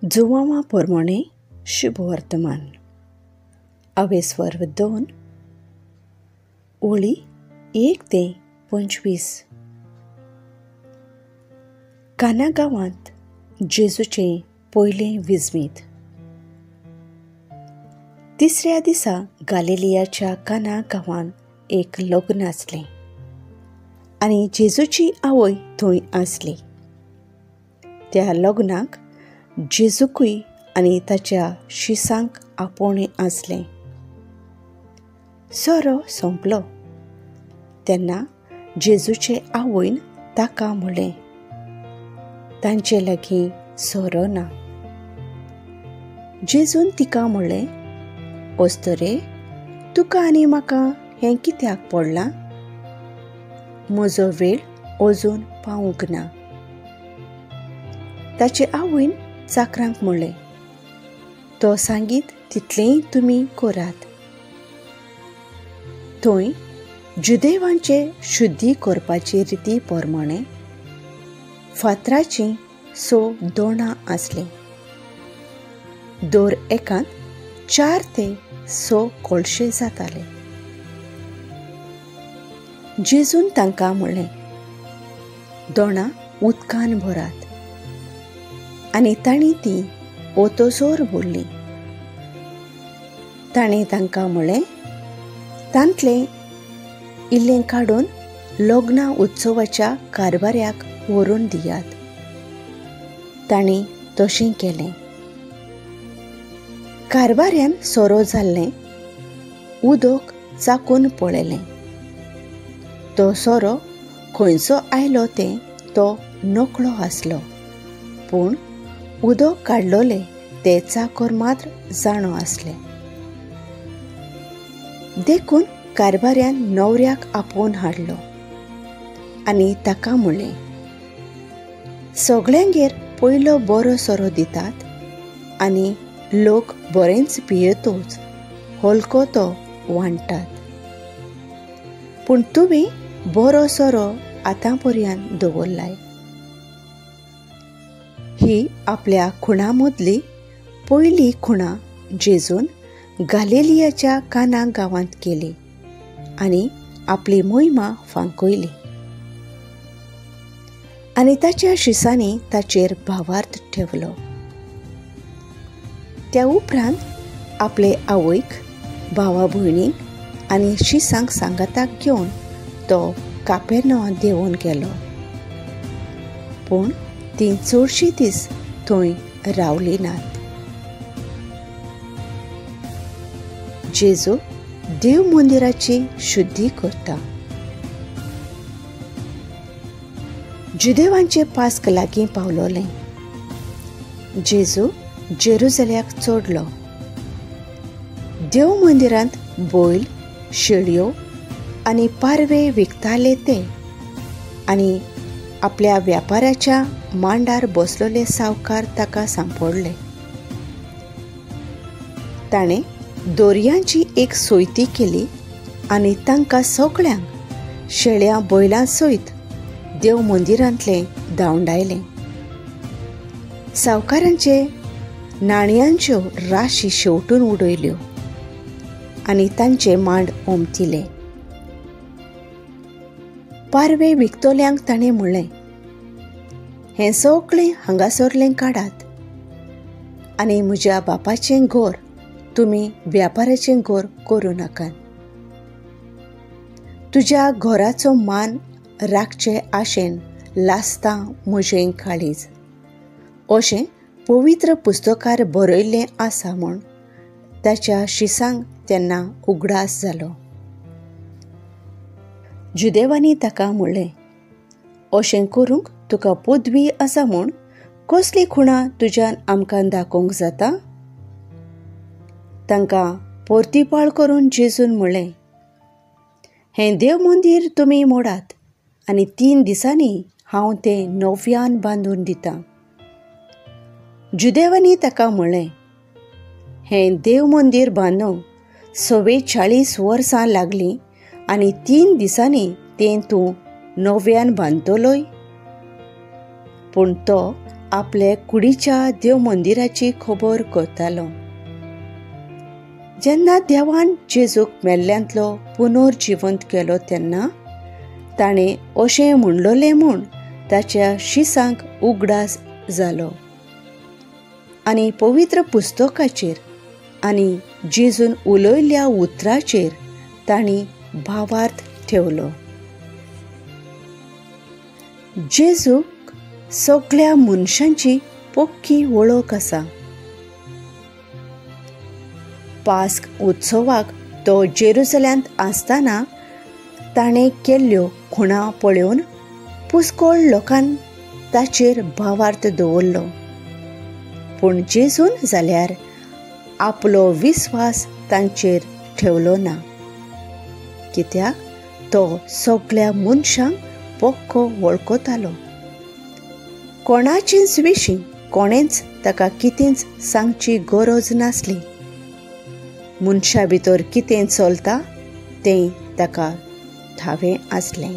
जुवामा पोरमोणे शुभ वर्तमान अवेस्वर 2 ओळी 1 ते 25. काना गांवांत जेजूचें पयलें विजमीत. तिसऱ्या दिसा गालिलियाच्या काना गांवांत एक लग्न आसलें आनी जेजूची आवय थंय आसली. त्या लग्नाक जेजूकूय आनी ताच्या शिसांक आपोवणें आसलें. सोरो सोंपलो तेन्ना जेजूचे आवयन ताका म्हणलें, तांचे लागीं सोरो ना. जेजून तिका म्हणलें, ओस्तोरे, तुका आनी म्हाका हें कित्याक पडलां? म्हजो वेळ अजून पावूंक ना. ताचे आवयन चाकरांक म्हणलें, तो सांगीत तितलेंय तुमी करात. थंय जुदेवांचे शुद्धी करपाची रिती पोरमोणें फातराचीं 6 दोणां आसलीं. दर एकांत 4 ते 6 कळशे जाताले. जेजून तांकां म्हणलें, दोणां उदकान भरात. आनी तांणी तीं ओतोसोर भरलीं. ताणें तांकां म्हणलें, तांतलें इल्लें काडून लग्ना उत्सवाच्या कारभाऱ्याक व्हरून दियात. तांणी तशें केलें. कारभाऱ्यान सोरो जाल्लें उदक चाकून पळयलें. तो सोरो खंयचो आयलो तें तो नकळो आसलो, पूण उदक काडलोलें ते चाकर मात्र जाणो आसले. देखून कारभाऱ्यान न्हवऱ्याक आपोवन हाडलो आनी ताका म्हणलें, सगळ्यांगेर पयलो बरो सोरो दितात आनी लोक बरेंच पियेतोच हलको तो वांट्टात. पूण तुवें बरो सोरो आतां पर्यंत दवरलाय. ही आपल्या खुणां मदली पयली खुणां जेजून गालिलियाच्या काना गांवांत केली आनी आपली मोहिमा फांकयली. आनी ताच्या शिसांनी ताचेर भावार्थ ठेवलो. त्या उपरांत आपले आवयक, भावा भयणीक आनी शिसांक सांगाताक घेवन तो कापेर्नवांत देंवून गेलो. पूण तीं चडशीं दीस थंय रावलीं नात. जेजू देव मंदिराची शुद्धी करता. जुदेवांचे पास्क लागीं पावलोलें. जेजू जेरुसलेमाक चडलो. देव मंदिरांत बैल, शेळयो आनी पारवे विकताले ते आनी आपल्या व्यापाराच्या मांडार बसलोले सावकार ताका सांपडले. ताणें दोरयांची एक सोयती केली आनी तांकां सगळ्यांक शेळ्या बैलां सयत देव मंदिरांतलें धांवडायलें. सावकारांचे नाणयांच्यो राशी शेवटून उडयल्यो आनी तांचे मांड ओमतिले. पारवे विकतोल्यांक ताणें म्हणलें, हें सगळें हांगासरलें काडात आनी म्हज्या बापाचें घर तुमी व्यापाराचें घर करूं नाकात. तुज्या घराचो मान राखचे आशेन लासता म्हजें काळीज, अशें पवित्र पुस्तकार बरयल्लें आसा म्हूण ताच्या शिसांक तेन्ना उगडास जालो. जुदेवांनी ताका म्हणलें, अशें करूंक तुका पदवी आसा म्हूण कसली खुणां तुज्यान आमकां दाखोवंक जाता? तांकां परतीपाळ करून जेजून म्हणलें, हें देव मंदीर तुमी मोडात आनी 3 दिसांनी हांव तें नव्यान बांदून दितां. जुदेवांनी ताका म्हणलें, हें देव मंदीर बांदूंक 44 वर्सां लागलीं आनी 3 दिसांनी तें तूं नव्यान बांदतलोय? पूण तो आपले कुडीच्या देव मंदिराची खबर करतालो. जेन्ना देवान जेजूक मेल्ल्यांतलो पुनर्जिवंत केलो तेन्ना ताणें अशें म्हणलोलें म्हूण ताच्या शिसांक उगडास जालो आनी पवित्र पुस्तकाचेर आनी जेजून उलयल्ल्या उतराचेर तांणी भावार्थ ठेवलो. जेजूक सगळ्या मनशांची पक्की वळख आसा. पास्क उत्सवाक तो जेरुसल्यांत आसतना ताणें केल्ल्यो खुणा पळोवन पुष्कळ लोकांनी ताचेर भावार्थ दवरलो. पूण जेजून जाल्यार आपलो विस्वास तांचेर ठेवलो ना, कित्याक तो सगळ्या मनशांक पक्को वळखतालो. कोणाचेच विशीं कोणेंच ताका कितेंच सांगची गरज नासली. मनशा भितर कितें चलता तें ताका ठावें आसलें.